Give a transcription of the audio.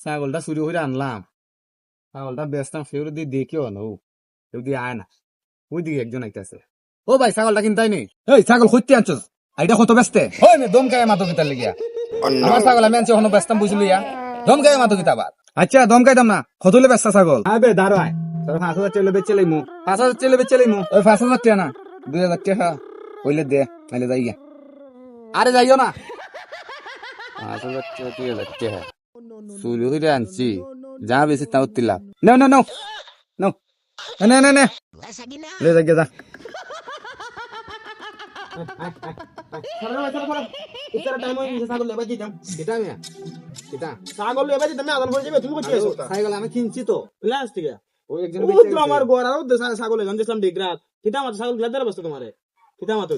ছাগলটা চুরি করে আনলাম, ছাগলটা বেচতাম, সেও দিয়ে দেখেও না, কেউ দিয়ে আয় না। ওই দিকে একজন আইতেছে, ও ভাই ছাগলটা কিনতাই নি। এই ছাগল কইতে আনছস? আইডা কত ব্যস্তে? ওই মে দম খায় মাতো কিতার লেগিয়া, আমার ছাগল আমি আনছি, ওখানে বেচতাম বুঝলি ইয়া, দম খায় মাতো কিতা আবার। আচ্ছা দমকাইতাম না, কত হইলে ব্যস্তা ছাগল? আবে দাঁড়ায়, তোর 5,000 চেলে বেচে লাইমু, 5,000 চেলে বেচে লাইমু। ওই 5,000 টাকা না, 2,000 টাকা হইলে দে, নাইলে যাই গিয়া। আরে যাইও না, 5,000 টাকা 2,000 টাকা চুরি করে আনছি, যা বেশি তাও তিলাপ। নাও নাও নাও নাও, নে নে নে, লে যাই গিয়া যা। ছাগল এবার দিতাম না, আদান করে যাবে, তুমি বলছি ছাগল আমি কিনছি তো, লাস্ট থেকে ওই একজন ও তো আমার ঘর আর ছাগল এখান দিলাম ডিগ্রাত কিতা মাত্র ছাগল গিলা দেড় বস্তু তোমারে কিতা মাত্র